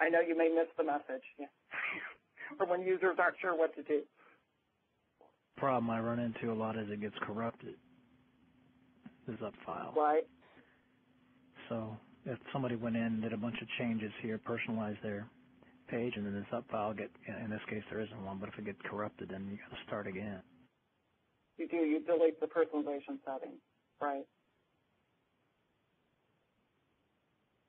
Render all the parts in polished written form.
I know you may miss the message, yeah. Or when users aren't sure what to do. Problem I run into a lot is it gets corrupted, the zip file. Right. So if somebody went in, did a bunch of changes here, personalized their page, and then the zip file in this case there isn't one, but if it gets corrupted, then you got to start again. You delete the personalization settings, right?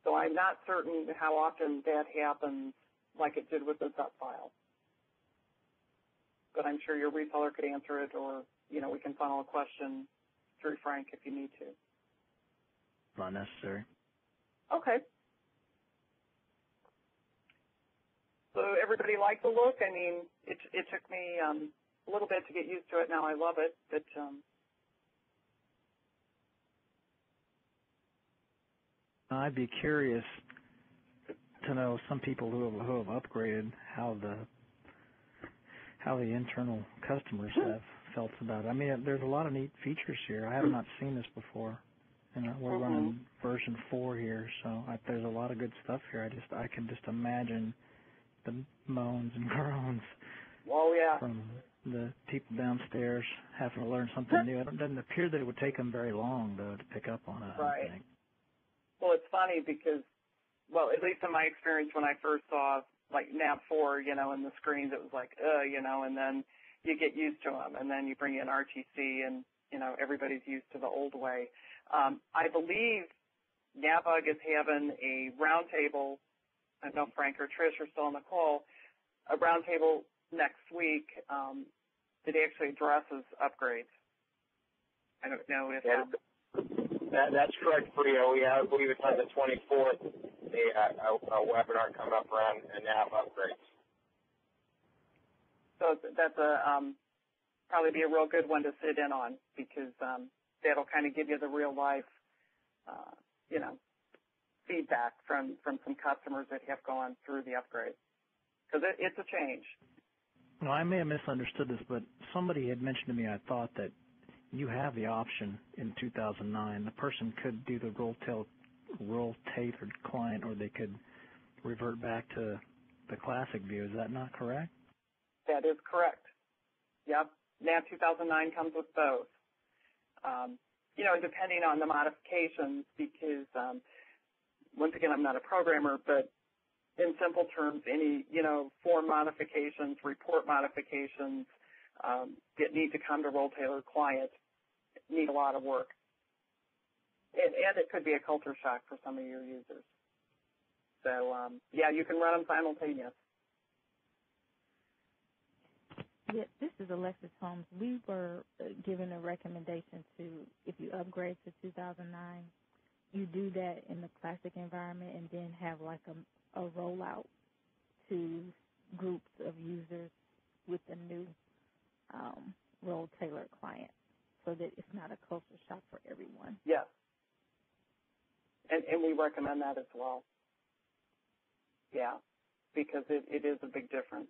So I'm not certain how often that happens like it did with the zip file. But I'm sure your reseller could answer it, or, we can funnel a question through Frank if you need to. Not necessary. Okay. So everybody like the look? I mean, it took me a little bit to get used to it. Now I love it. But I'd be curious to know some people who have upgraded how the internal customers have felt about it. I mean, there's a lot of neat features here. I have not seen this before, and we're running version 4 here, so there's a lot of good stuff here. I can just imagine the moans and groans from the people downstairs having to learn something new. It doesn't appear that it would take them very long, though, to pick up on it. Right. I think. Well, it's funny because, at least in my experience when I first saw like NAV4, in the screens, it was like, and then you get used to them, and then you bring in RTC, and, everybody's used to the old way. I believe NAVUG is having a roundtable. I don't know if Frank or Trish are still on the call, a roundtable next week that actually addresses upgrades. I don't know if... That's correct, Priya. I believe it's on the 24th, a webinar coming up around NAV upgrades. So that's probably be a real good one to sit in on, because that'll kind of give you the real life, feedback from some customers that have gone through the upgrade, because it's a change. No, I may have misunderstood this, but somebody had mentioned to me, I thought, that you have the option in 2009. The person could do the role-tailored client, or they could revert back to the classic view. Is that not correct? That is correct. Yep. NAV 2009 comes with both. Depending on the modifications, because once again, I'm not a programmer, but in simple terms, any, form modifications, report modifications that need to come to role-tailored client need a lot of work. And it could be a culture shock for some of your users. So, you can run them simultaneous. Yeah, this is Alexis Holmes. We were given a recommendation to, if you upgrade to 2009, you do that in the classic environment and then have like a rollout to groups of users with the new role-tailored client, so that it's not a culture shock for everyone. Yes. And we recommend that as well. Yeah, because it is a big difference.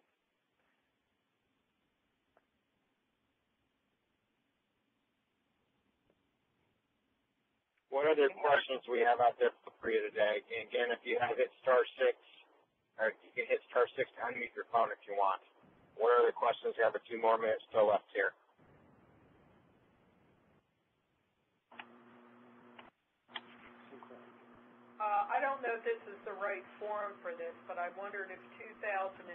What other questions we have out there for you today? Again, if you have hit *6, or you can hit *6 to unmute your phone if you want. What other questions? We have a few more minutes still left here. I don't know if this is the right forum for this, but I wondered if 2009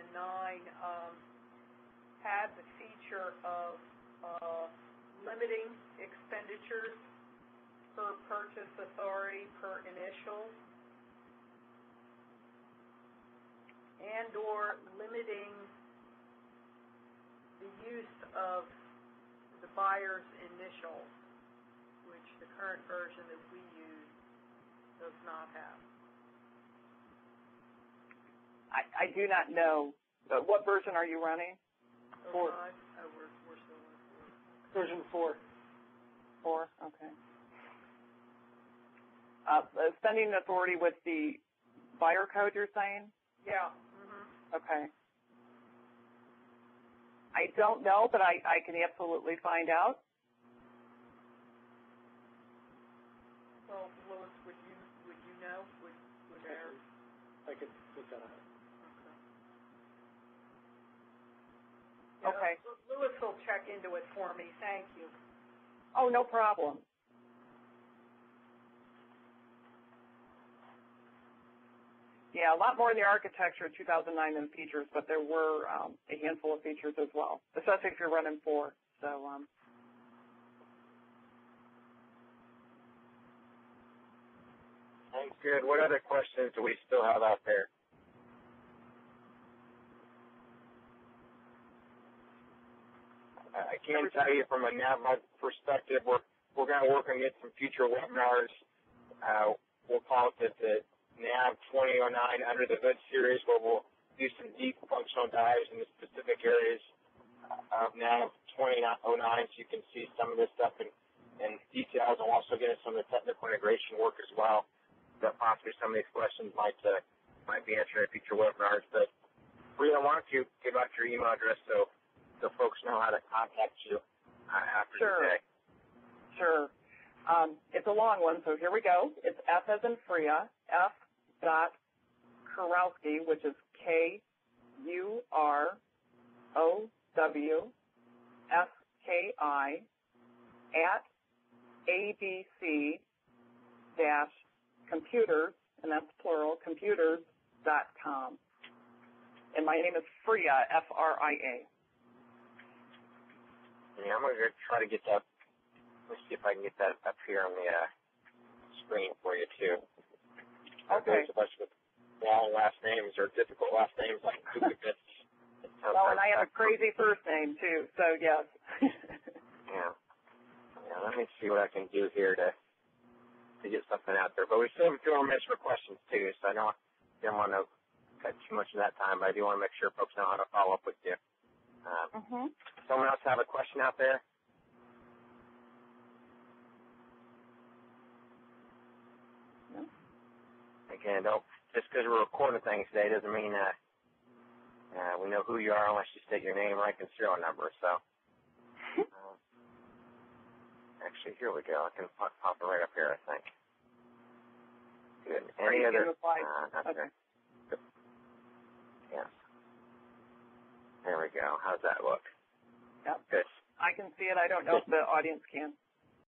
had the feature of limiting expenditures per purchase authority per initial, and or limiting the use of the buyer's initials, which the current version that we use does not have. I do not know. What version are you running? 4. We're still on 4. Version 4. 4, okay. Spending authority with the buyer code, you're saying? Yeah. Okay. I don't know, but I can absolutely find out. Well, Lois, would you know? Would I could look that up. Okay. Louis will check into it for me. Thank you. Oh, no problem. Yeah, a lot more in the architecture 2009 than features, but there were a handful of features as well, especially if you're running 4. So, Sounds good. What other questions do we still have out there? I can tell you from a NAVUG perspective, we're going to work on getting some future webinars. We'll call it the NAV2009 Under the Hood series, where we'll do some deep functional dives in the specific areas of NAV2009, so you can see some of this stuff in details. I'll also get into some of the technical integration work as well, that possibly some of these questions might be answered in future webinars. But Rita, why don't you give out your email address so folks know how to contact you after today? Sure. It's a long one, so here we go. It's F as in Freya, F.Kurowski, which is KUROWSKI, at abc-computers, and that's plural, computers.com. And my name is Freya, F-R-I-A. Yeah, I'm going to try to get that. Let's see if I can get that up here on the screen for you, too. Okay. There's a bunch of long last names or difficult last names like duplicates. Well, and I have a crazy first name, too, so yes. Yeah, let me see what I can do here to get something out there. But we still have a few more minutes for questions, too, so I don't want to cut too much of that time, but I do want to make sure folks know how to follow up with you. Someone else have a question out there? No. Again, just because we're recording things today doesn't mean we know who you are unless you state your name, rank, and serial number. So, actually, here we go. I can pop it right up here, I think. Good. Any other? Okay. Yes. There we go. How's that look? Yep. Good. I can see it. I don't know if the audience can.